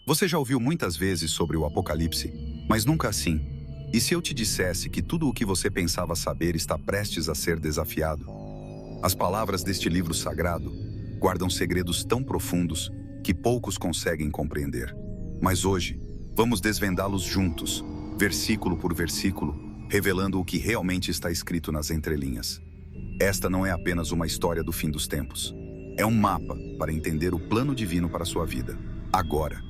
Você já ouviu muitas vezes sobre o Apocalipse, mas nunca assim. E se eu te dissesse que tudo o que você pensava saber está prestes a ser desafiado? As palavras deste livro sagrado guardam segredos tão profundos que poucos conseguem compreender. Mas hoje, vamos desvendá-los juntos, versículo por versículo, revelando o que realmente está escrito nas entrelinhas. Esta não é apenas uma história do fim dos tempos. É um mapa para entender o plano divino para a sua vida, agora.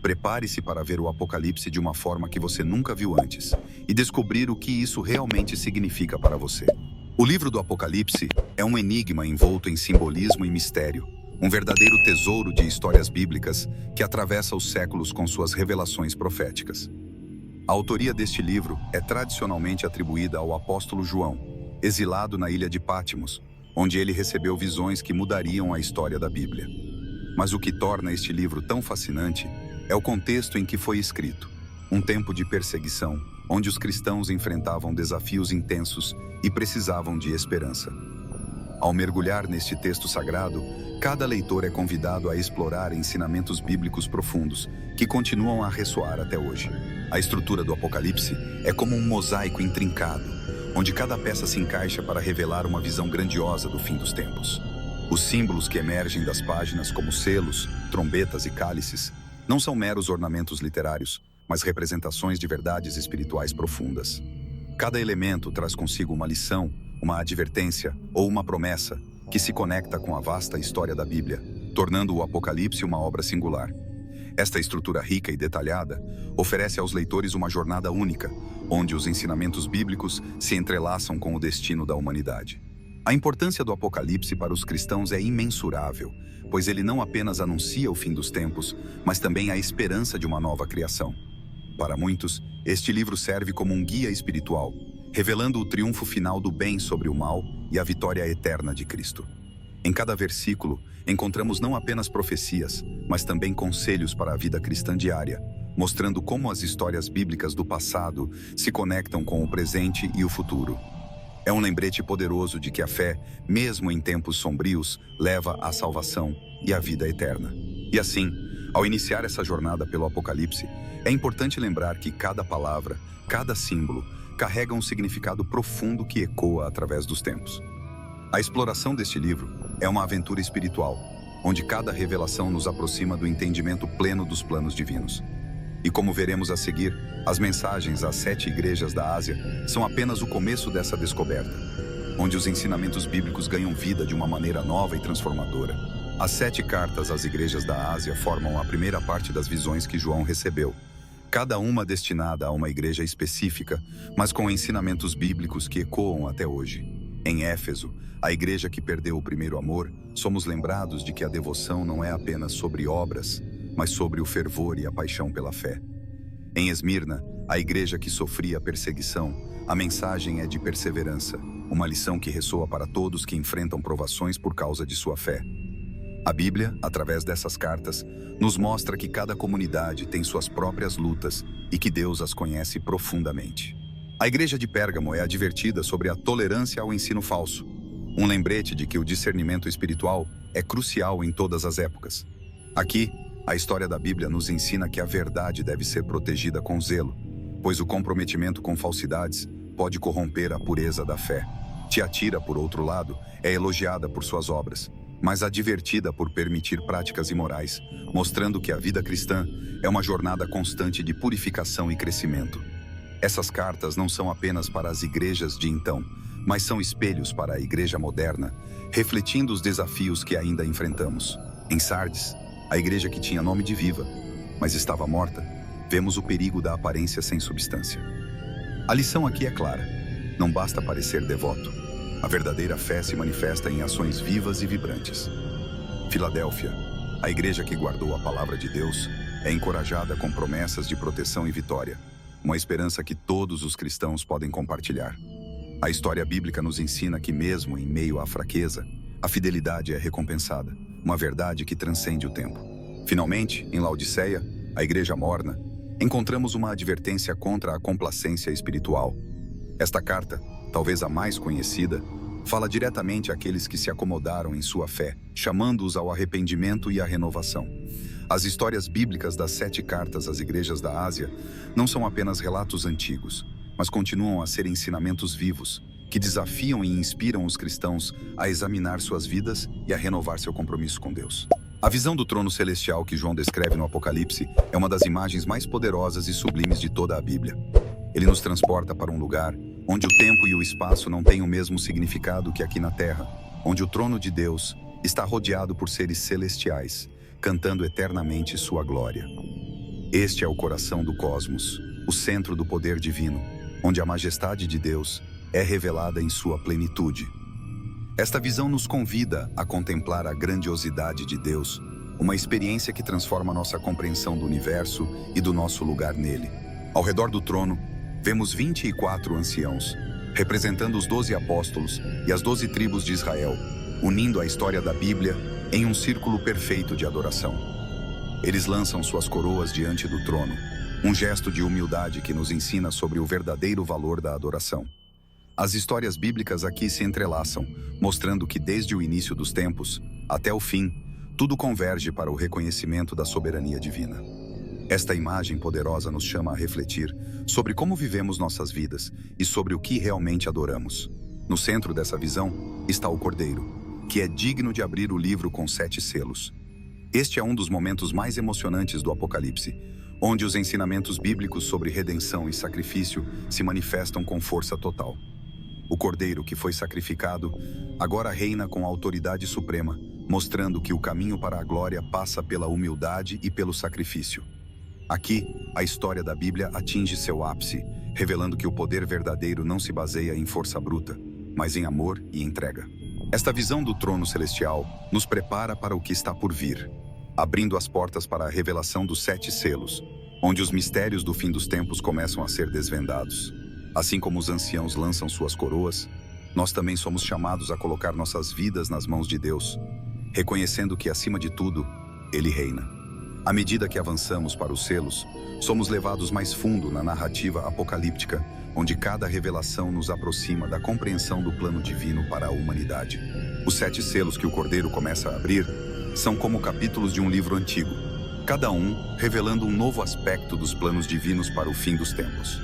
Prepare-se para ver o Apocalipse de uma forma que você nunca viu antes e descobrir o que isso realmente significa para você. O livro do Apocalipse é um enigma envolto em simbolismo e mistério, um verdadeiro tesouro de histórias bíblicas que atravessa os séculos com suas revelações proféticas. A autoria deste livro é tradicionalmente atribuída ao apóstolo João, exilado na ilha de Patmos, onde ele recebeu visões que mudariam a história da Bíblia. Mas o que torna este livro tão fascinante é o contexto em que foi escrito, um tempo de perseguição, onde os cristãos enfrentavam desafios intensos e precisavam de esperança. Ao mergulhar neste texto sagrado, cada leitor é convidado a explorar ensinamentos bíblicos profundos que continuam a ressoar até hoje. A estrutura do Apocalipse é como um mosaico intrincado, onde cada peça se encaixa para revelar uma visão grandiosa do fim dos tempos. Os símbolos que emergem das páginas, como selos, trombetas e cálices, não são meros ornamentos literários, mas representações de verdades espirituais profundas. Cada elemento traz consigo uma lição, uma advertência ou uma promessa que se conecta com a vasta história da Bíblia, tornando o Apocalipse uma obra singular. Esta estrutura rica e detalhada oferece aos leitores uma jornada única, onde os ensinamentos bíblicos se entrelaçam com o destino da humanidade. A importância do Apocalipse para os cristãos é imensurável, pois ele não apenas anuncia o fim dos tempos, mas também a esperança de uma nova criação. Para muitos, este livro serve como um guia espiritual, revelando o triunfo final do bem sobre o mal e a vitória eterna de Cristo. Em cada versículo, encontramos não apenas profecias, mas também conselhos para a vida cristã diária, mostrando como as histórias bíblicas do passado se conectam com o presente e o futuro. É um lembrete poderoso de que a fé, mesmo em tempos sombrios, leva à salvação e à vida eterna. E assim, ao iniciar essa jornada pelo Apocalipse, é importante lembrar que cada palavra, cada símbolo, carrega um significado profundo que ecoa através dos tempos. A exploração deste livro é uma aventura espiritual, onde cada revelação nos aproxima do entendimento pleno dos planos divinos. E como veremos a seguir, as mensagens às 7 igrejas da Ásia são apenas o começo dessa descoberta, onde os ensinamentos bíblicos ganham vida de uma maneira nova e transformadora. As 7 cartas às igrejas da Ásia formam a primeira parte das visões que João recebeu, cada uma destinada a uma igreja específica, mas com ensinamentos bíblicos que ecoam até hoje. Em Éfeso, a igreja que perdeu o primeiro amor, somos lembrados de que a devoção não é apenas sobre obras, mas sobre o fervor e a paixão pela fé. Em Esmirna, a igreja que sofria perseguição, a mensagem é de perseverança, uma lição que ressoa para todos que enfrentam provações por causa de sua fé. A Bíblia, através dessas cartas, nos mostra que cada comunidade tem suas próprias lutas e que Deus as conhece profundamente. A igreja de Pérgamo é advertida sobre a tolerância ao ensino falso, um lembrete de que o discernimento espiritual é crucial em todas as épocas. Aqui, a história da Bíblia nos ensina que a verdade deve ser protegida com zelo, pois o comprometimento com falsidades pode corromper a pureza da fé. Tiatira, por outro lado, é elogiada por suas obras, mas advertida por permitir práticas imorais, mostrando que a vida cristã é uma jornada constante de purificação e crescimento. Essas cartas não são apenas para as igrejas de então, mas são espelhos para a igreja moderna, refletindo os desafios que ainda enfrentamos. Em Sardes, a igreja que tinha nome de viva, mas estava morta, vemos o perigo da aparência sem substância. A lição aqui é clara: não basta parecer devoto. A verdadeira fé se manifesta em ações vivas e vibrantes. Filadélfia, a igreja que guardou a palavra de Deus, é encorajada com promessas de proteção e vitória, uma esperança que todos os cristãos podem compartilhar. A história bíblica nos ensina que mesmo em meio à fraqueza, a fidelidade é recompensada, uma verdade que transcende o tempo. Finalmente, em Laodiceia, a igreja morna, encontramos uma advertência contra a complacência espiritual. Esta carta, talvez a mais conhecida, fala diretamente àqueles que se acomodaram em sua fé, chamando-os ao arrependimento e à renovação. As histórias bíblicas das 7 cartas às igrejas da Ásia não são apenas relatos antigos, mas continuam a ser ensinamentos vivos, que desafiam e inspiram os cristãos a examinar suas vidas e a renovar seu compromisso com Deus. A visão do trono celestial que João descreve no Apocalipse é uma das imagens mais poderosas e sublimes de toda a Bíblia. Ele nos transporta para um lugar onde o tempo e o espaço não têm o mesmo significado que aqui na Terra, onde o trono de Deus está rodeado por seres celestiais, cantando eternamente sua glória. Este é o coração do cosmos, o centro do poder divino, onde a majestade de Deus é revelada em sua plenitude. Esta visão nos convida a contemplar a grandiosidade de Deus, uma experiência que transforma nossa compreensão do universo e do nosso lugar nele. Ao redor do trono, vemos 24 anciãos, representando os 12 apóstolos e as 12 tribos de Israel, unindo a história da Bíblia em um círculo perfeito de adoração. Eles lançam suas coroas diante do trono, um gesto de humildade que nos ensina sobre o verdadeiro valor da adoração. As histórias bíblicas aqui se entrelaçam, mostrando que desde o início dos tempos até o fim, tudo converge para o reconhecimento da soberania divina. Esta imagem poderosa nos chama a refletir sobre como vivemos nossas vidas e sobre o que realmente adoramos. No centro dessa visão está o Cordeiro, que é digno de abrir o livro com 7 selos. Este é um dos momentos mais emocionantes do Apocalipse, onde os ensinamentos bíblicos sobre redenção e sacrifício se manifestam com força total. O Cordeiro que foi sacrificado agora reina com autoridade suprema, mostrando que o caminho para a glória passa pela humildade e pelo sacrifício. Aqui, a história da Bíblia atinge seu ápice, revelando que o poder verdadeiro não se baseia em força bruta, mas em amor e entrega. Esta visão do trono celestial nos prepara para o que está por vir, abrindo as portas para a revelação dos 7 selos, onde os mistérios do fim dos tempos começam a ser desvendados. Assim como os anciãos lançam suas coroas, nós também somos chamados a colocar nossas vidas nas mãos de Deus, reconhecendo que, acima de tudo, Ele reina. À medida que avançamos para os selos, somos levados mais fundo na narrativa apocalíptica, onde cada revelação nos aproxima da compreensão do plano divino para a humanidade. Os 7 selos que o Cordeiro começa a abrir são como capítulos de um livro antigo, cada um revelando um novo aspecto dos planos divinos para o fim dos tempos.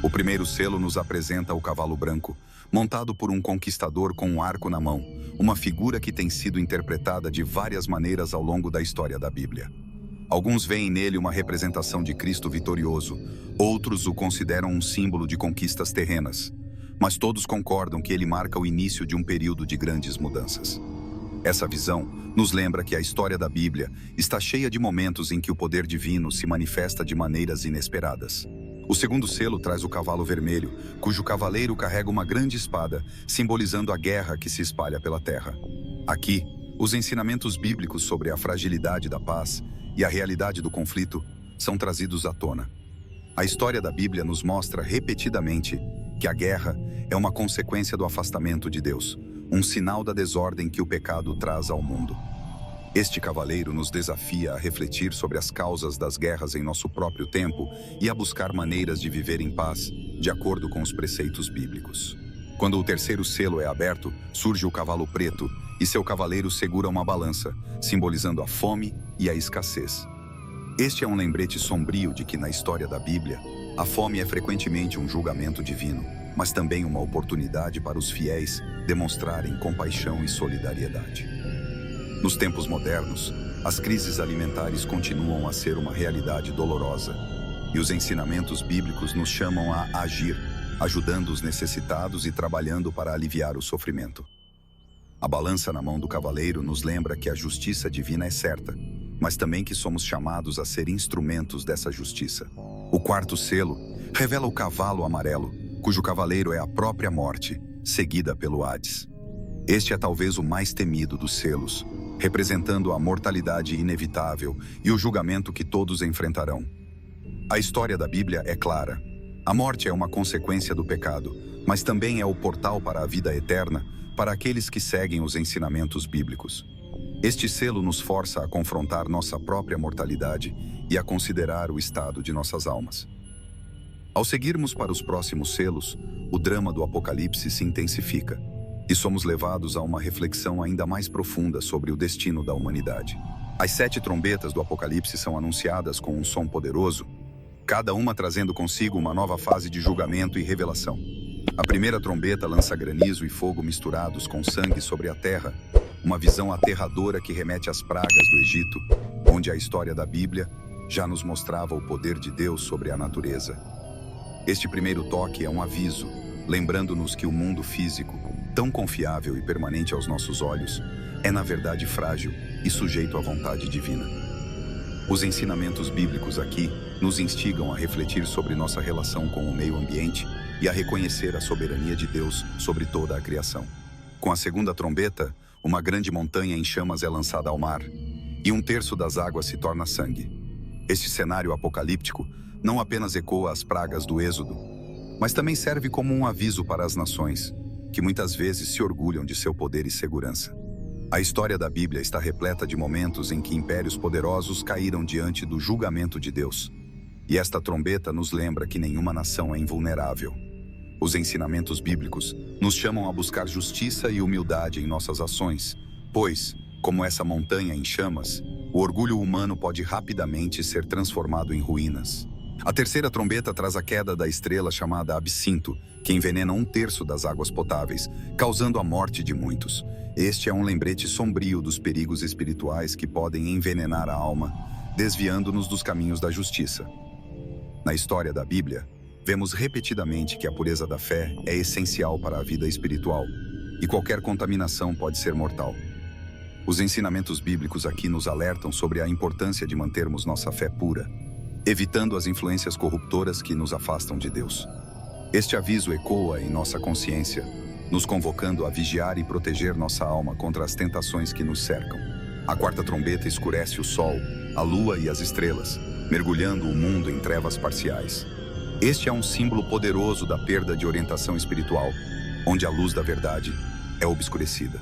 O primeiro selo nos apresenta o cavalo branco, montado por um conquistador com um arco na mão, uma figura que tem sido interpretada de várias maneiras ao longo da história da Bíblia. Alguns veem nele uma representação de Cristo vitorioso, outros o consideram um símbolo de conquistas terrenas, mas todos concordam que ele marca o início de um período de grandes mudanças. Essa visão nos lembra que a história da Bíblia está cheia de momentos em que o poder divino se manifesta de maneiras inesperadas. O segundo selo traz o cavalo vermelho, cujo cavaleiro carrega uma grande espada, simbolizando a guerra que se espalha pela terra. Aqui, os ensinamentos bíblicos sobre a fragilidade da paz e a realidade do conflito são trazidos à tona. A história da Bíblia nos mostra repetidamente que a guerra é uma consequência do afastamento de Deus, um sinal da desordem que o pecado traz ao mundo. Este cavaleiro nos desafia a refletir sobre as causas das guerras em nosso próprio tempo e a buscar maneiras de viver em paz, de acordo com os preceitos bíblicos. Quando o terceiro selo é aberto, surge o cavalo preto e seu cavaleiro segura uma balança, simbolizando a fome e a escassez. Este é um lembrete sombrio de que, na história da Bíblia, a fome é frequentemente um julgamento divino, mas também uma oportunidade para os fiéis demonstrarem compaixão e solidariedade. Nos tempos modernos, as crises alimentares continuam a ser uma realidade dolorosa, e os ensinamentos bíblicos nos chamam a agir, ajudando os necessitados e trabalhando para aliviar o sofrimento. A balança na mão do cavaleiro nos lembra que a justiça divina é certa, mas também que somos chamados a ser instrumentos dessa justiça. O quarto selo revela o cavalo amarelo, cujo cavaleiro é a própria morte, seguida pelo Hades. Este é talvez o mais temido dos selos, representando a mortalidade inevitável e o julgamento que todos enfrentarão. A história da Bíblia é clara. A morte é uma consequência do pecado, mas também é o portal para a vida eterna para aqueles que seguem os ensinamentos bíblicos. Este selo nos força a confrontar nossa própria mortalidade e a considerar o estado de nossas almas. Ao seguirmos para os próximos selos, o drama do Apocalipse se intensifica, e somos levados a uma reflexão ainda mais profunda sobre o destino da humanidade. As 7 trombetas do Apocalipse são anunciadas com um som poderoso, cada uma trazendo consigo uma nova fase de julgamento e revelação. A primeira trombeta lança granizo e fogo misturados com sangue sobre a terra, uma visão aterradora que remete às pragas do Egito, onde a história da Bíblia já nos mostrava o poder de Deus sobre a natureza. Este primeiro toque é um aviso, lembrando-nos que o mundo físico, tão confiável e permanente aos nossos olhos, é na verdade frágil e sujeito à vontade divina. Os ensinamentos bíblicos aqui nos instigam a refletir sobre nossa relação com o meio ambiente e a reconhecer a soberania de Deus sobre toda a criação. Com a segunda trombeta, uma grande montanha em chamas é lançada ao mar, e 1/3 das águas se torna sangue. Este cenário apocalíptico não apenas ecoa as pragas do Êxodo, mas também serve como um aviso para as nações, que muitas vezes se orgulham de seu poder e segurança. A história da Bíblia está repleta de momentos em que impérios poderosos caíram diante do julgamento de Deus. E esta trombeta nos lembra que nenhuma nação é invulnerável. Os ensinamentos bíblicos nos chamam a buscar justiça e humildade em nossas ações, pois, como essa montanha em chamas, o orgulho humano pode rapidamente ser transformado em ruínas. A terceira trombeta traz a queda da estrela chamada Absinto, que envenena 1/3 das águas potáveis, causando a morte de muitos. Este é um lembrete sombrio dos perigos espirituais que podem envenenar a alma, desviando-nos dos caminhos da justiça. Na história da Bíblia, vemos repetidamente que a pureza da fé é essencial para a vida espiritual, e qualquer contaminação pode ser mortal. Os ensinamentos bíblicos aqui nos alertam sobre a importância de mantermos nossa fé pura, evitando as influências corruptoras que nos afastam de Deus. Este aviso ecoa em nossa consciência, nos convocando a vigiar e proteger nossa alma contra as tentações que nos cercam. A quarta trombeta escurece o sol, a lua e as estrelas, mergulhando o mundo em trevas parciais. Este é um símbolo poderoso da perda de orientação espiritual, onde a luz da verdade é obscurecida.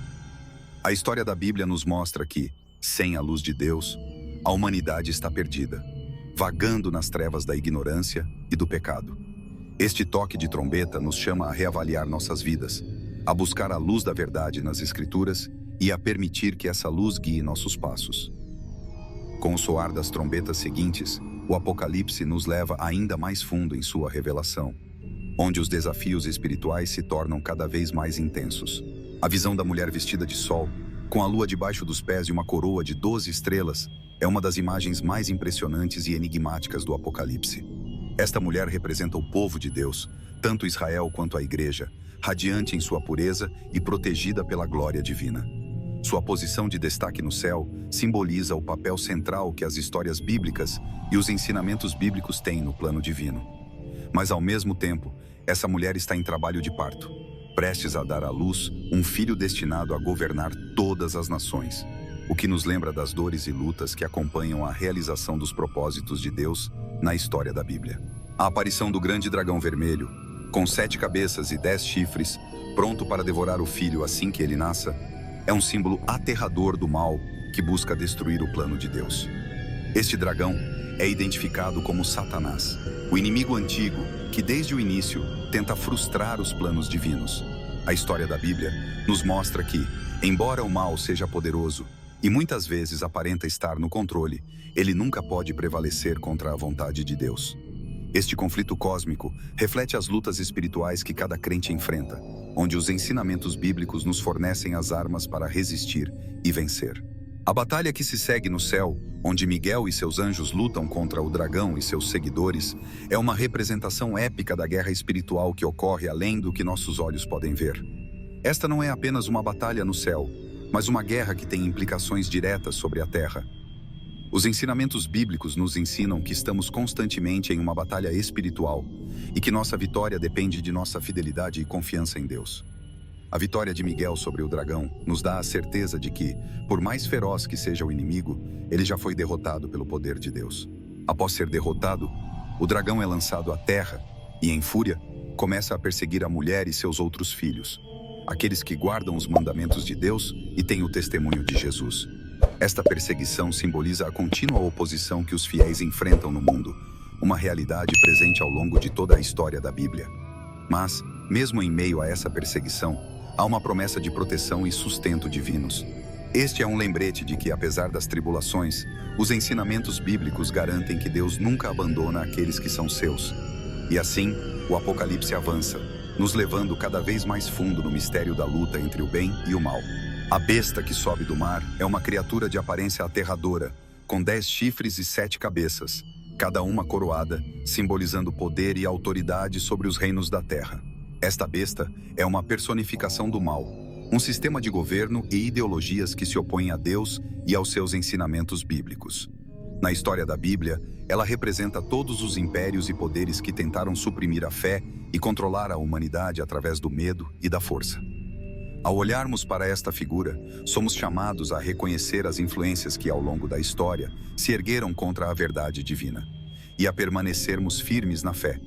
A história da Bíblia nos mostra que, sem a luz de Deus, a humanidade está perdida, vagando nas trevas da ignorância e do pecado. Este toque de trombeta nos chama a reavaliar nossas vidas, a buscar a luz da verdade nas Escrituras e a permitir que essa luz guie nossos passos. Com o soar das trombetas seguintes, o Apocalipse nos leva ainda mais fundo em sua revelação, onde os desafios espirituais se tornam cada vez mais intensos. A visão da mulher vestida de sol, com a lua debaixo dos pés e uma coroa de 12 estrelas, é uma das imagens mais impressionantes e enigmáticas do Apocalipse. Esta mulher representa o povo de Deus, tanto Israel quanto a igreja, radiante em sua pureza e protegida pela glória divina. Sua posição de destaque no céu simboliza o papel central que as histórias bíblicas e os ensinamentos bíblicos têm no plano divino. Mas ao mesmo tempo, essa mulher está em trabalho de parto, prestes a dar à luz um filho destinado a governar todas as nações, o que nos lembra das dores e lutas que acompanham a realização dos propósitos de Deus na história da Bíblia. A aparição do grande dragão vermelho, com 7 cabeças e 10 chifres, pronto para devorar o filho assim que ele nasça, é um símbolo aterrador do mal que busca destruir o plano de Deus. Este dragão é identificado como Satanás, o inimigo antigo que desde o início tenta frustrar os planos divinos. A história da Bíblia nos mostra que, embora o mal seja poderoso e muitas vezes aparenta estar no controle, ele nunca pode prevalecer contra a vontade de Deus. Este conflito cósmico reflete as lutas espirituais que cada crente enfrenta, onde os ensinamentos bíblicos nos fornecem as armas para resistir e vencer. A batalha que se segue no céu, onde Miguel e seus anjos lutam contra o dragão e seus seguidores, é uma representação épica da guerra espiritual que ocorre além do que nossos olhos podem ver. Esta não é apenas uma batalha no céu, mas uma guerra que tem implicações diretas sobre a terra. Os ensinamentos bíblicos nos ensinam que estamos constantemente em uma batalha espiritual e que nossa vitória depende de nossa fidelidade e confiança em Deus. A vitória de Miguel sobre o dragão nos dá a certeza de que, por mais feroz que seja o inimigo, ele já foi derrotado pelo poder de Deus. Após ser derrotado, o dragão é lançado à terra e, em fúria, começa a perseguir a mulher e seus outros filhos, aqueles que guardam os mandamentos de Deus e têm o testemunho de Jesus. Esta perseguição simboliza a contínua oposição que os fiéis enfrentam no mundo, uma realidade presente ao longo de toda a história da Bíblia. Mas, mesmo em meio a essa perseguição, há uma promessa de proteção e sustento divinos. Este é um lembrete de que, apesar das tribulações, os ensinamentos bíblicos garantem que Deus nunca abandona aqueles que são seus. E assim, o Apocalipse avança, nos levando cada vez mais fundo no mistério da luta entre o bem e o mal. A besta que sobe do mar é uma criatura de aparência aterradora, com 10 chifres e 7 cabeças, cada uma coroada, simbolizando poder e autoridade sobre os reinos da terra. Esta besta é uma personificação do mal, um sistema de governo e ideologias que se opõem a Deus e aos seus ensinamentos bíblicos. Na história da Bíblia, ela representa todos os impérios e poderes que tentaram suprimir a fé e controlar a humanidade através do medo e da força. Ao olharmos para esta figura, somos chamados a reconhecer as influências que, ao longo da história, se ergueram contra a verdade divina, e a permanecermos firmes na fé,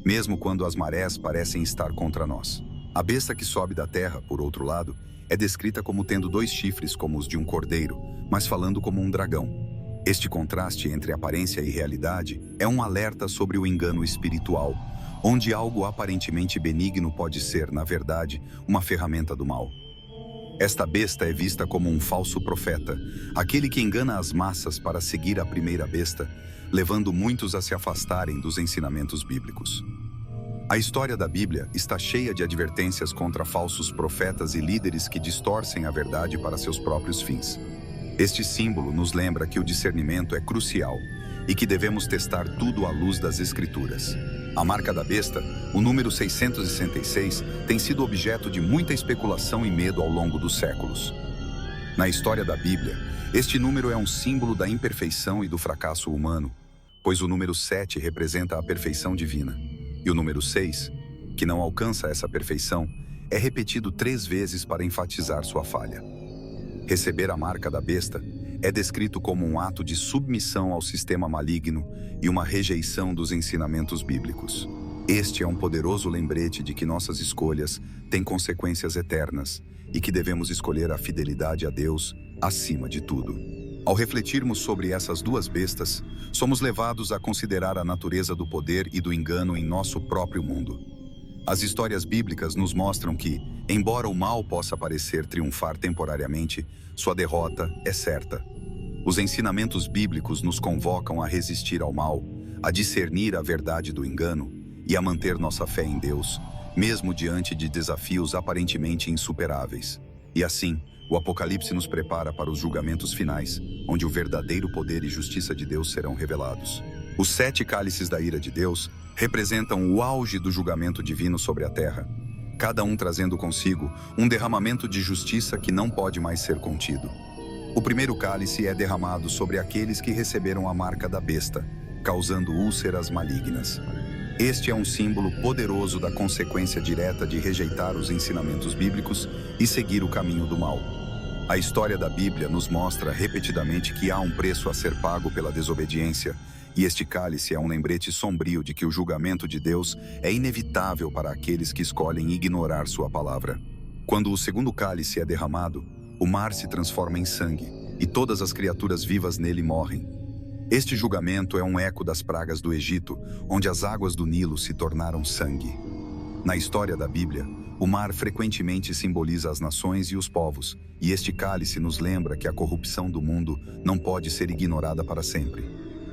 mesmo quando as marés parecem estar contra nós. A besta que sobe da terra, por outro lado, é descrita como tendo 2 chifres como os de um cordeiro, mas falando como um dragão. Este contraste entre aparência e realidade é um alerta sobre o engano espiritual, onde algo aparentemente benigno pode ser, na verdade, uma ferramenta do mal. Esta besta é vista como um falso profeta, aquele que engana as massas para seguir a primeira besta, levando muitos a se afastarem dos ensinamentos bíblicos. A história da Bíblia está cheia de advertências contra falsos profetas e líderes que distorcem a verdade para seus próprios fins. Este símbolo nos lembra que o discernimento é crucial e que devemos testar tudo à luz das Escrituras. A marca da besta, o número 666, tem sido objeto de muita especulação e medo ao longo dos séculos. Na história da Bíblia, este número é um símbolo da imperfeição e do fracasso humano, pois o número 7 representa a perfeição divina. E o número 6, que não alcança essa perfeição, é repetido 3 vezes para enfatizar sua falha. Receber a marca da besta é descrito como um ato de submissão ao sistema maligno e uma rejeição dos ensinamentos bíblicos. Este é um poderoso lembrete de que nossas escolhas têm consequências eternas e que devemos escolher a fidelidade a Deus acima de tudo. Ao refletirmos sobre essas 2 bestas, somos levados a considerar a natureza do poder e do engano em nosso próprio mundo. As histórias bíblicas nos mostram que, embora o mal possa parecer triunfar temporariamente, sua derrota é certa. Os ensinamentos bíblicos nos convocam a resistir ao mal, a discernir a verdade do engano e a manter nossa fé em Deus, mesmo diante de desafios aparentemente insuperáveis. E assim, o Apocalipse nos prepara para os julgamentos finais, onde o verdadeiro poder e justiça de Deus serão revelados. Os 7 cálices da ira de Deus representam o auge do julgamento divino sobre a terra, cada um trazendo consigo um derramamento de justiça que não pode mais ser contido. O primeiro cálice é derramado sobre aqueles que receberam a marca da besta, causando úlceras malignas. Este é um símbolo poderoso da consequência direta de rejeitar os ensinamentos bíblicos e seguir o caminho do mal. A história da Bíblia nos mostra repetidamente que há um preço a ser pago pela desobediência, e este cálice é um lembrete sombrio de que o julgamento de Deus é inevitável para aqueles que escolhem ignorar sua palavra. Quando o segundo cálice é derramado, o mar se transforma em sangue, e todas as criaturas vivas nele morrem. Este julgamento é um eco das pragas do Egito, onde as águas do Nilo se tornaram sangue. Na história da Bíblia, o mar frequentemente simboliza as nações e os povos, e este cálice nos lembra que a corrupção do mundo não pode ser ignorada para sempre.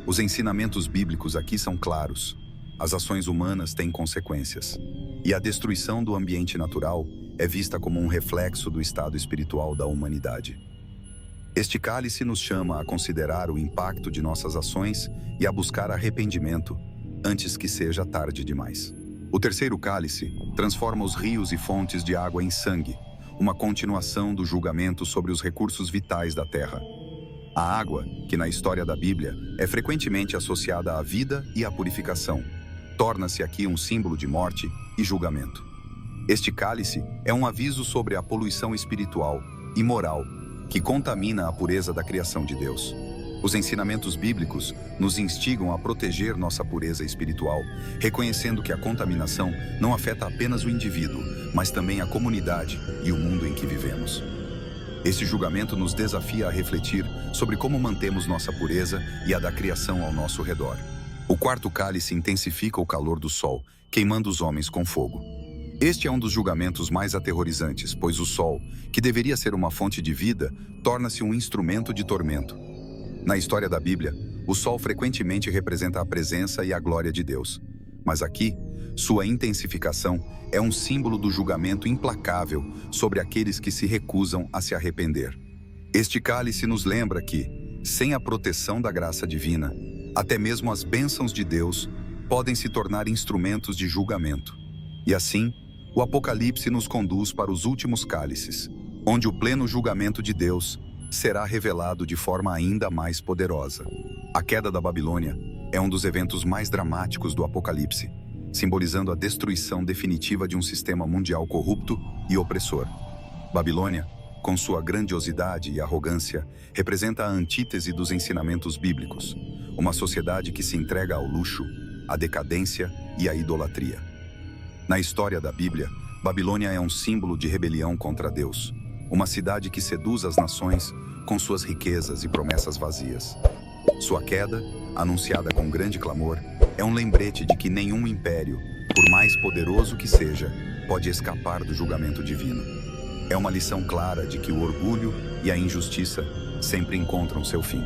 Os ensinamentos bíblicos aqui são claros. As ações humanas têm consequências, e a destruição do ambiente natural é vista como um reflexo do estado espiritual da humanidade. Este cálice nos chama a considerar o impacto de nossas ações e a buscar arrependimento antes que seja tarde demais. O terceiro cálice transforma os rios e fontes de água em sangue, uma continuação do julgamento sobre os recursos vitais da terra. A água, que na história da Bíblia é frequentemente associada à vida e à purificação, torna-se aqui um símbolo de morte e julgamento. Este cálice é um aviso sobre a poluição espiritual e moral que contamina a pureza da criação de Deus. Os ensinamentos bíblicos nos instigam a proteger nossa pureza espiritual, reconhecendo que a contaminação não afeta apenas o indivíduo, mas também a comunidade e o mundo em que vivemos. Este julgamento nos desafia a refletir sobre como mantemos nossa pureza e a da criação ao nosso redor. O quarto cálice intensifica o calor do sol, queimando os homens com fogo. Este é um dos julgamentos mais aterrorizantes, pois o Sol, que deveria ser uma fonte de vida, torna-se um instrumento de tormento. Na história da Bíblia, o Sol frequentemente representa a presença e a glória de Deus. Mas aqui, sua intensificação é um símbolo do julgamento implacável sobre aqueles que se recusam a se arrepender. Este cálice nos lembra que, sem a proteção da graça divina, até mesmo as bênçãos de Deus podem se tornar instrumentos de julgamento. E assim, o Apocalipse nos conduz para os últimos cálices, onde o pleno julgamento de Deus será revelado de forma ainda mais poderosa. A queda da Babilônia é um dos eventos mais dramáticos do Apocalipse, simbolizando a destruição definitiva de um sistema mundial corrupto e opressor. Babilônia, com sua grandiosidade e arrogância, representa a antítese dos ensinamentos bíblicos, uma sociedade que se entrega ao luxo, à decadência e à idolatria. Na história da Bíblia, Babilônia é um símbolo de rebelião contra Deus, uma cidade que seduz as nações com suas riquezas e promessas vazias. Sua queda, anunciada com grande clamor, é um lembrete de que nenhum império, por mais poderoso que seja, pode escapar do julgamento divino. É uma lição clara de que o orgulho e a injustiça sempre encontram seu fim.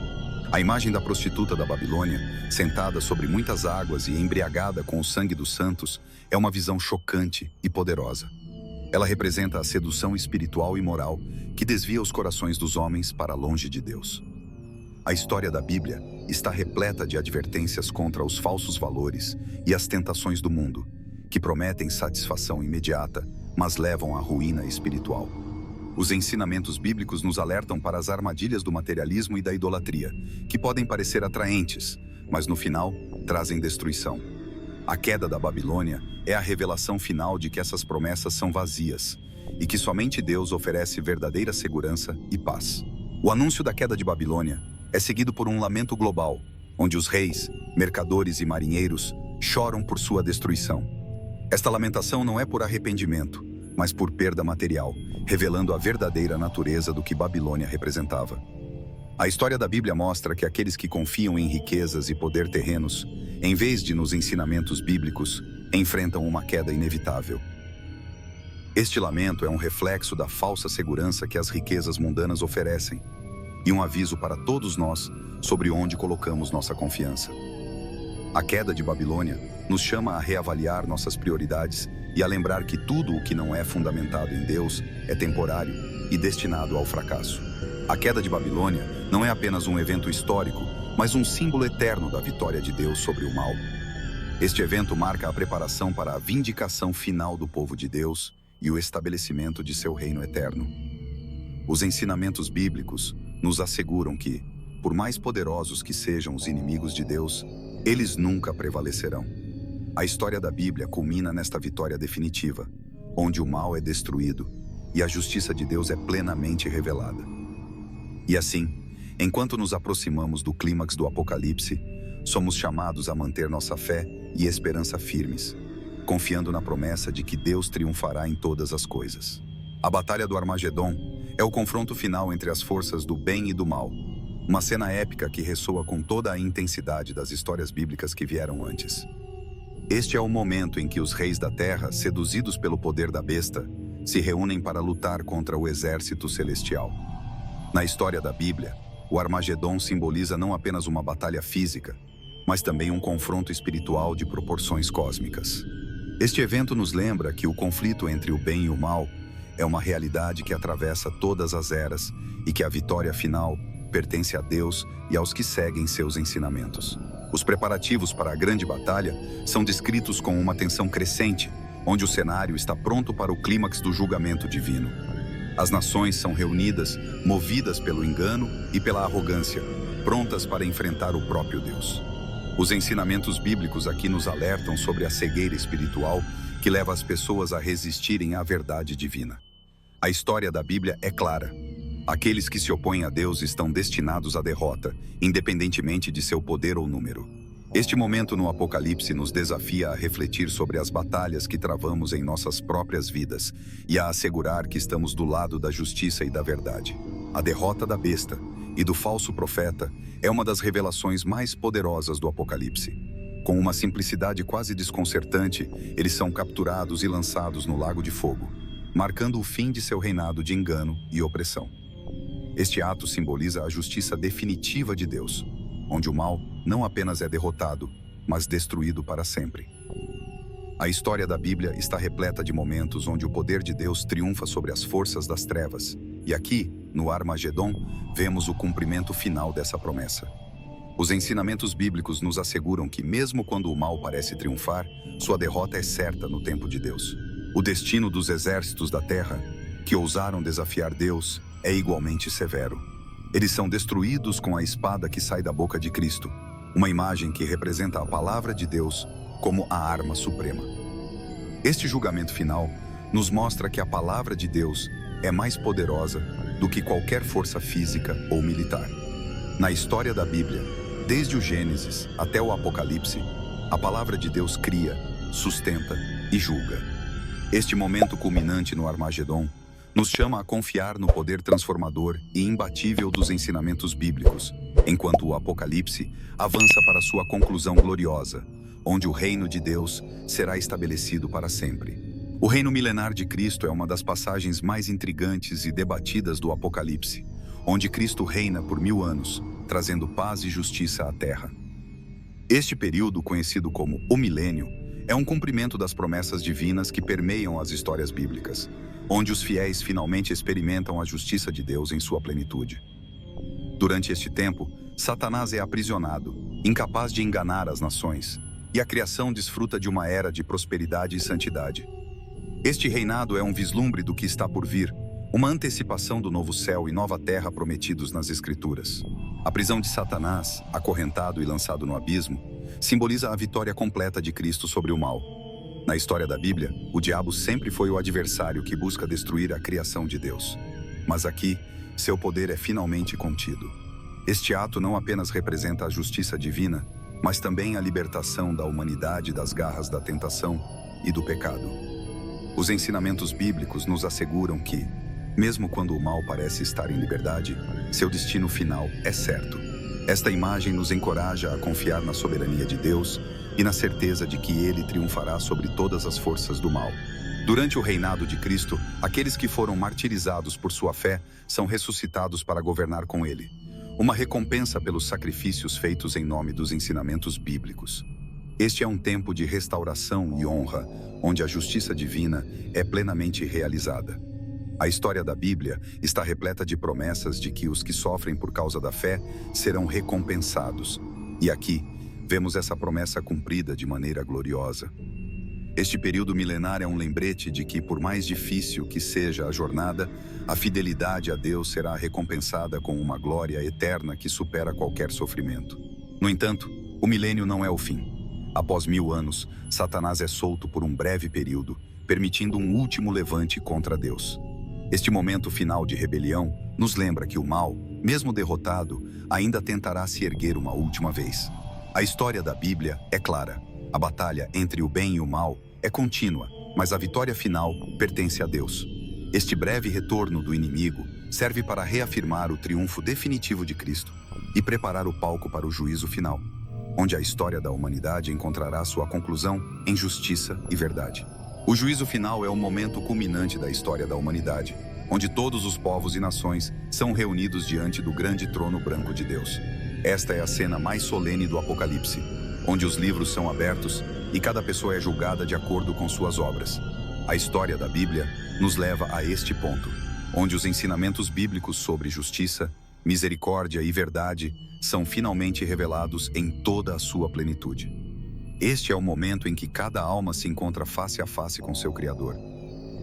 A imagem da prostituta da Babilônia, sentada sobre muitas águas e embriagada com o sangue dos santos, é uma visão chocante e poderosa. Ela representa a sedução espiritual e moral que desvia os corações dos homens para longe de Deus. A história da Bíblia está repleta de advertências contra os falsos valores e as tentações do mundo, que prometem satisfação imediata, mas levam à ruína espiritual. Os ensinamentos bíblicos nos alertam para as armadilhas do materialismo e da idolatria, que podem parecer atraentes, mas no final trazem destruição. A queda da Babilônia é a revelação final de que essas promessas são vazias e que somente Deus oferece verdadeira segurança e paz. O anúncio da queda de Babilônia é seguido por um lamento global, onde os reis, mercadores e marinheiros choram por sua destruição. Esta lamentação não é por arrependimento, mas por perda material, revelando a verdadeira natureza do que Babilônia representava. A história da Bíblia mostra que aqueles que confiam em riquezas e poder terrenos, em vez de nos ensinamentos bíblicos, enfrentam uma queda inevitável. Este lamento é um reflexo da falsa segurança que as riquezas mundanas oferecem e um aviso para todos nós sobre onde colocamos nossa confiança. A queda de Babilônia nos chama a reavaliar nossas prioridades e a lembrar que tudo o que não é fundamentado em Deus é temporário e destinado ao fracasso. A queda de Babilônia não é apenas um evento histórico, mas um símbolo eterno da vitória de Deus sobre o mal. Este evento marca a preparação para a vindicação final do povo de Deus e o estabelecimento de seu reino eterno. Os ensinamentos bíblicos nos asseguram que, por mais poderosos que sejam os inimigos de Deus, eles nunca prevalecerão. A história da Bíblia culmina nesta vitória definitiva, onde o mal é destruído e a justiça de Deus é plenamente revelada. E assim, enquanto nos aproximamos do clímax do Apocalipse, somos chamados a manter nossa fé e esperança firmes, confiando na promessa de que Deus triunfará em todas as coisas. A Batalha do Armagedon é o confronto final entre as forças do bem e do mal, uma cena épica que ressoa com toda a intensidade das histórias bíblicas que vieram antes. Este é o momento em que os reis da terra, seduzidos pelo poder da besta, se reúnem para lutar contra o exército celestial. Na história da Bíblia, o Armagedon simboliza não apenas uma batalha física, mas também um confronto espiritual de proporções cósmicas. Este evento nos lembra que o conflito entre o bem e o mal é uma realidade que atravessa todas as eras e que a vitória final pertence a Deus e aos que seguem seus ensinamentos. Os preparativos para a grande batalha são descritos com uma tensão crescente, onde o cenário está pronto para o clímax do julgamento divino. As nações são reunidas, movidas pelo engano e pela arrogância, prontas para enfrentar o próprio Deus. Os ensinamentos bíblicos aqui nos alertam sobre a cegueira espiritual que leva as pessoas a resistirem à verdade divina. A história da Bíblia é clara. Aqueles que se opõem a Deus estão destinados à derrota, independentemente de seu poder ou número. Este momento no Apocalipse nos desafia a refletir sobre as batalhas que travamos em nossas próprias vidas e a assegurar que estamos do lado da justiça e da verdade. A derrota da besta e do falso profeta é uma das revelações mais poderosas do Apocalipse. Com uma simplicidade quase desconcertante, eles são capturados e lançados no lago de fogo, marcando o fim de seu reinado de engano e opressão. Este ato simboliza a justiça definitiva de Deus, onde o mal não apenas é derrotado, mas destruído para sempre. A história da Bíblia está repleta de momentos onde o poder de Deus triunfa sobre as forças das trevas, e aqui, no Armagedon, vemos o cumprimento final dessa promessa. Os ensinamentos bíblicos nos asseguram que, mesmo quando o mal parece triunfar, sua derrota é certa no tempo de Deus. O destino dos exércitos da terra, que ousaram desafiar Deus, é igualmente severo. Eles são destruídos com a espada que sai da boca de Cristo, uma imagem que representa a palavra de Deus como a arma suprema. Este julgamento final nos mostra que a palavra de Deus é mais poderosa do que qualquer força física ou militar. Na história da Bíblia, desde o Gênesis até o Apocalipse, a palavra de Deus cria, sustenta e julga. Este momento culminante no Armagedon nos chama a confiar no poder transformador e imbatível dos ensinamentos bíblicos, enquanto o Apocalipse avança para sua conclusão gloriosa, onde o reino de Deus será estabelecido para sempre. O reino milenar de Cristo é uma das passagens mais intrigantes e debatidas do Apocalipse, onde Cristo reina por 1000 anos, trazendo paz e justiça à terra. Este período, conhecido como o Milênio, é um cumprimento das promessas divinas que permeiam as histórias bíblicas, onde os fiéis finalmente experimentam a justiça de Deus em sua plenitude. Durante este tempo, Satanás é aprisionado, incapaz de enganar as nações, e a criação desfruta de uma era de prosperidade e santidade. Este reinado é um vislumbre do que está por vir, uma antecipação do novo céu e nova terra prometidos nas Escrituras. A prisão de Satanás, acorrentado e lançado no abismo, simboliza a vitória completa de Cristo sobre o mal. Na história da Bíblia, o diabo sempre foi o adversário que busca destruir a criação de Deus. Mas aqui, seu poder é finalmente contido. Este ato não apenas representa a justiça divina, mas também a libertação da humanidade das garras da tentação e do pecado. Os ensinamentos bíblicos nos asseguram que, mesmo quando o mal parece estar em liberdade, seu destino final é certo. Esta imagem nos encoraja a confiar na soberania de Deus e na certeza de que Ele triunfará sobre todas as forças do mal. Durante o reinado de Cristo, aqueles que foram martirizados por sua fé são ressuscitados para governar com Ele, uma recompensa pelos sacrifícios feitos em nome dos ensinamentos bíblicos. Este é um tempo de restauração e honra, onde a justiça divina é plenamente realizada. A história da Bíblia está repleta de promessas de que os que sofrem por causa da fé serão recompensados. E aqui, vemos essa promessa cumprida de maneira gloriosa. Este período milenar é um lembrete de que, por mais difícil que seja a jornada, a fidelidade a Deus será recompensada com uma glória eterna que supera qualquer sofrimento. No entanto, o milênio não é o fim. Após 1000 anos, Satanás é solto por um breve período, permitindo um último levante contra Deus. Este momento final de rebelião nos lembra que o mal, mesmo derrotado, ainda tentará se erguer uma última vez. A história da Bíblia é clara. A batalha entre o bem e o mal é contínua, mas a vitória final pertence a Deus. Este breve retorno do inimigo serve para reafirmar o triunfo definitivo de Cristo e preparar o palco para o juízo final, onde a história da humanidade encontrará sua conclusão em justiça e verdade. O juízo final é o momento culminante da história da humanidade, onde todos os povos e nações são reunidos diante do grande trono branco de Deus. Esta é a cena mais solene do Apocalipse, onde os livros são abertos e cada pessoa é julgada de acordo com suas obras. A história da Bíblia nos leva a este ponto, onde os ensinamentos bíblicos sobre justiça, misericórdia e verdade são finalmente revelados em toda a sua plenitude. Este é o momento em que cada alma se encontra face a face com seu Criador,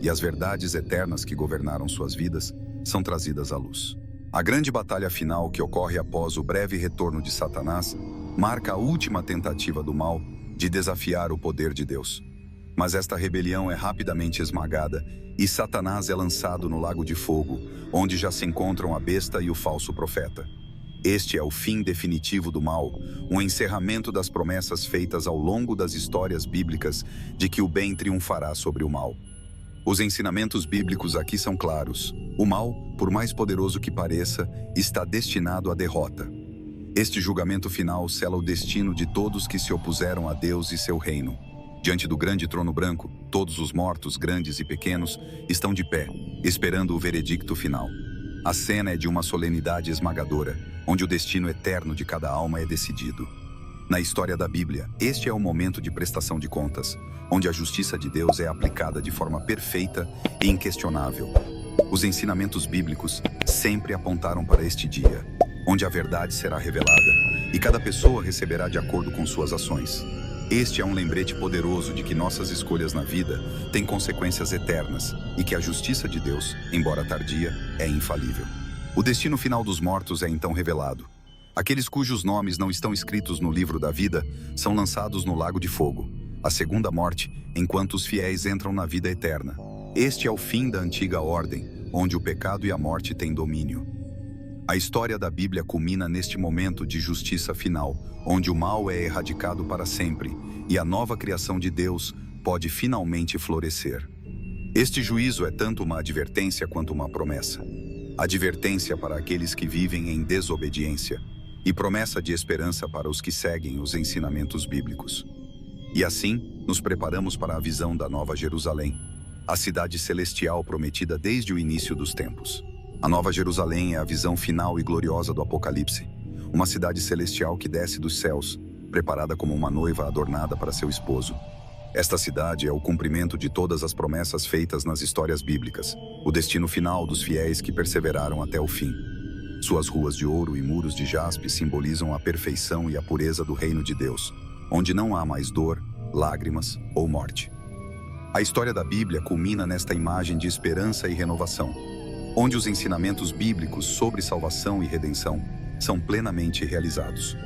e as verdades eternas que governaram suas vidas são trazidas à luz. A grande batalha final que ocorre após o breve retorno de Satanás marca a última tentativa do mal de desafiar o poder de Deus. Mas esta rebelião é rapidamente esmagada e Satanás é lançado no lago de fogo, onde já se encontram a besta e o falso profeta. Este é o fim definitivo do mal, um encerramento das promessas feitas ao longo das histórias bíblicas de que o bem triunfará sobre o mal. Os ensinamentos bíblicos aqui são claros. O mal, por mais poderoso que pareça, está destinado à derrota. Este julgamento final sela o destino de todos que se opuseram a Deus e seu reino. Diante do grande trono branco, todos os mortos, grandes e pequenos, estão de pé, esperando o veredicto final. A cena é de uma solenidade esmagadora, onde o destino eterno de cada alma é decidido. Na história da Bíblia, este é o momento de prestação de contas, onde a justiça de Deus é aplicada de forma perfeita e inquestionável. Os ensinamentos bíblicos sempre apontaram para este dia, onde a verdade será revelada e cada pessoa receberá de acordo com suas ações. Este é um lembrete poderoso de que nossas escolhas na vida têm consequências eternas e que a justiça de Deus, embora tardia, é infalível. O destino final dos mortos é então revelado. Aqueles cujos nomes não estão escritos no livro da vida são lançados no lago de fogo, a segunda morte, enquanto os fiéis entram na vida eterna. Este é o fim da antiga ordem, onde o pecado e a morte têm domínio. A história da Bíblia culmina neste momento de justiça final, onde o mal é erradicado para sempre e a nova criação de Deus pode finalmente florescer. Este juízo é tanto uma advertência quanto uma promessa. Advertência para aqueles que vivem em desobediência e promessa de esperança para os que seguem os ensinamentos bíblicos. E assim, nos preparamos para a visão da Nova Jerusalém, a cidade celestial prometida desde o início dos tempos. A Nova Jerusalém é a visão final e gloriosa do Apocalipse, uma cidade celestial que desce dos céus, preparada como uma noiva adornada para seu esposo. Esta cidade é o cumprimento de todas as promessas feitas nas histórias bíblicas, o destino final dos fiéis que perseveraram até o fim. Suas ruas de ouro e muros de jaspe simbolizam a perfeição e a pureza do reino de Deus, onde não há mais dor, lágrimas ou morte. A história da Bíblia culmina nesta imagem de esperança e renovação, onde os ensinamentos bíblicos sobre salvação e redenção são plenamente realizados.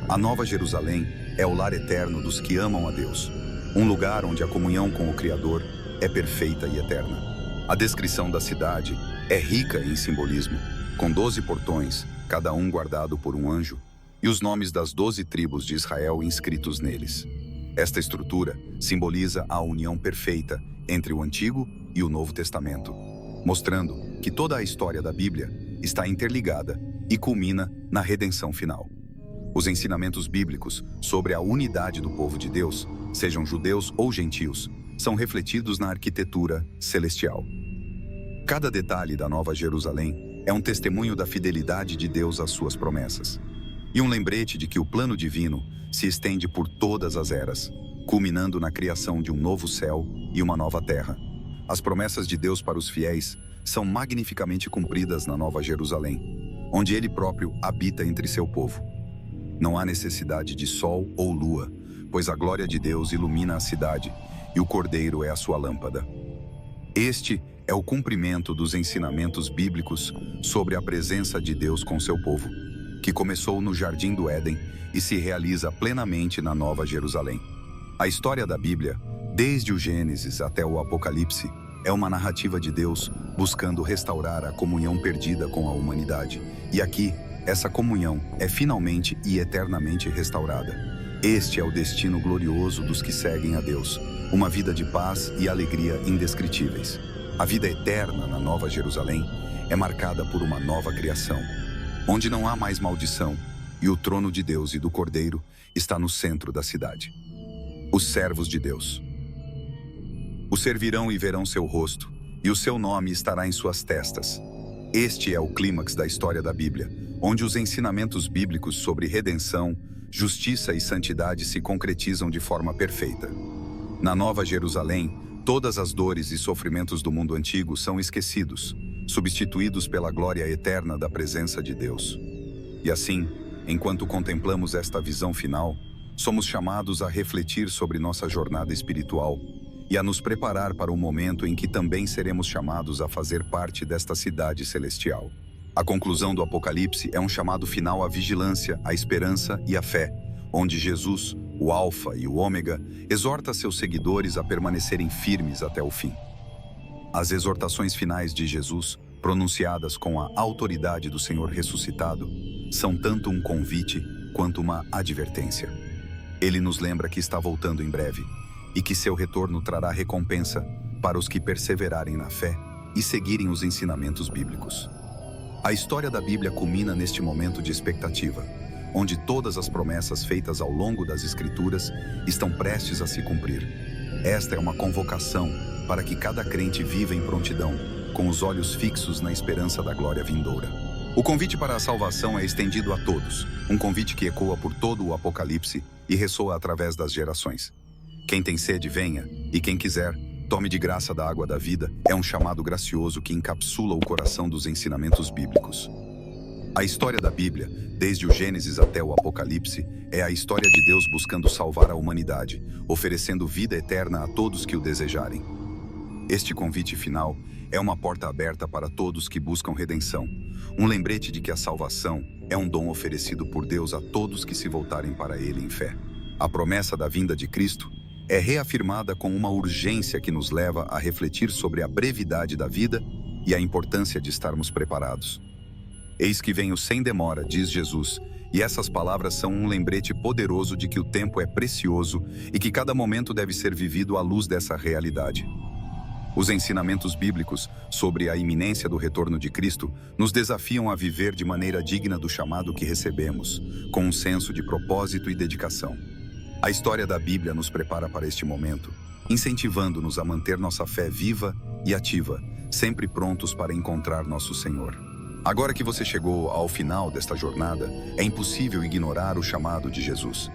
A Nova Jerusalém é o lar eterno dos que amam a Deus, um lugar onde a comunhão com o Criador é perfeita e eterna. A descrição da cidade é rica em simbolismo, com 12 portões, cada um guardado por um anjo, e os nomes das 12 tribos de Israel inscritos neles. Esta estrutura simboliza a união perfeita entre o Antigo e o Novo Testamento, mostrando que toda a história da Bíblia está interligada e culmina na redenção final. Os ensinamentos bíblicos sobre a unidade do povo de Deus, sejam judeus ou gentios, são refletidos na arquitetura celestial. Cada detalhe da Nova Jerusalém é um testemunho da fidelidade de Deus às suas promessas, e um lembrete de que o plano divino se estende por todas as eras, culminando na criação de um novo céu e uma nova terra. As promessas de Deus para os fiéis são magnificamente cumpridas na Nova Jerusalém, onde Ele próprio habita entre seu povo. Não há necessidade de sol ou lua, pois a glória de Deus ilumina a cidade e o Cordeiro é a sua lâmpada. Este é o cumprimento dos ensinamentos bíblicos sobre a presença de Deus com seu povo, que começou no Jardim do Éden e se realiza plenamente na Nova Jerusalém. A história da Bíblia, desde o Gênesis até o Apocalipse, é uma narrativa de Deus buscando restaurar a comunhão perdida com a humanidade. E aqui, essa comunhão é finalmente e eternamente restaurada. Este é o destino glorioso dos que seguem a Deus, uma vida de paz e alegria indescritíveis. A vida eterna na Nova Jerusalém é marcada por uma nova criação, onde não há mais maldição, e o trono de Deus e do Cordeiro está no centro da cidade. Os servos de Deus o servirão e verão seu rosto, e o seu nome estará em suas testas. Este é o clímax da história da Bíblia, onde os ensinamentos bíblicos sobre redenção, justiça e santidade se concretizam de forma perfeita. Na Nova Jerusalém, todas as dores e sofrimentos do mundo antigo são esquecidos, substituídos pela glória eterna da presença de Deus. E assim, enquanto contemplamos esta visão final, somos chamados a refletir sobre nossa jornada espiritual e a nos preparar para o momento em que também seremos chamados a fazer parte desta cidade celestial. A conclusão do Apocalipse é um chamado final à vigilância, à esperança e à fé, onde Jesus, o Alfa e o Ômega, exorta seus seguidores a permanecerem firmes até o fim. As exortações finais de Jesus, pronunciadas com a autoridade do Senhor ressuscitado, são tanto um convite quanto uma advertência. Ele nos lembra que está voltando em breve e que seu retorno trará recompensa para os que perseverarem na fé e seguirem os ensinamentos bíblicos. A história da Bíblia culmina neste momento de expectativa, onde todas as promessas feitas ao longo das Escrituras estão prestes a se cumprir. Esta é uma convocação para que cada crente viva em prontidão, com os olhos fixos na esperança da glória vindoura. O convite para a salvação é estendido a todos, um convite que ecoa por todo o Apocalipse e ressoa através das gerações. Quem tem sede, venha, e quem quiser, tome de graça da água da vida, é um chamado gracioso que encapsula o coração dos ensinamentos bíblicos. A história da Bíblia, desde o Gênesis até o Apocalipse, é a história de Deus buscando salvar a humanidade, oferecendo vida eterna a todos que o desejarem. Este convite final é uma porta aberta para todos que buscam redenção, um lembrete de que a salvação é um dom oferecido por Deus a todos que se voltarem para Ele em fé. A promessa da vinda de Cristo é reafirmada com uma urgência que nos leva a refletir sobre a brevidade da vida e a importância de estarmos preparados. Eis que venho sem demora, diz Jesus, e essas palavras são um lembrete poderoso de que o tempo é precioso e que cada momento deve ser vivido à luz dessa realidade. Os ensinamentos bíblicos sobre a iminência do retorno de Cristo nos desafiam a viver de maneira digna do chamado que recebemos, com um senso de propósito e dedicação. A história da Bíblia nos prepara para este momento, incentivando-nos a manter nossa fé viva e ativa, sempre prontos para encontrar nosso Senhor. Agora que você chegou ao final desta jornada, é impossível ignorar o chamado de Jesus.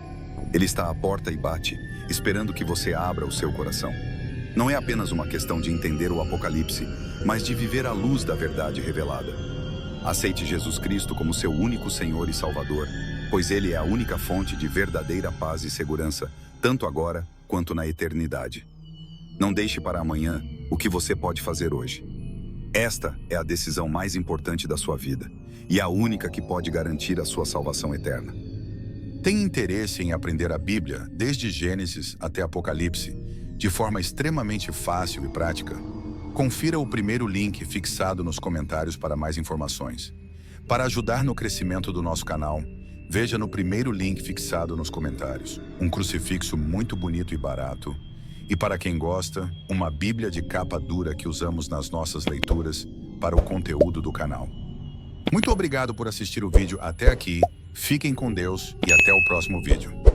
Ele está à porta e bate, esperando que você abra o seu coração. Não é apenas uma questão de entender o Apocalipse, mas de viver à luz da verdade revelada. Aceite Jesus Cristo como seu único Senhor e Salvador, pois Ele é a única fonte de verdadeira paz e segurança, tanto agora quanto na eternidade. Não deixe para amanhã o que você pode fazer hoje. Esta é a decisão mais importante da sua vida e a única que pode garantir a sua salvação eterna. Tem interesse em aprender a Bíblia, desde Gênesis até Apocalipse, de forma extremamente fácil e prática? Confira o primeiro link fixado nos comentários para mais informações. Para ajudar no crescimento do nosso canal, veja no primeiro link fixado nos comentários. Um crucifixo muito bonito e barato. E para quem gosta, uma Bíblia de capa dura que usamos nas nossas leituras para o conteúdo do canal. Muito obrigado por assistir o vídeo até aqui. Fiquem com Deus e até o próximo vídeo.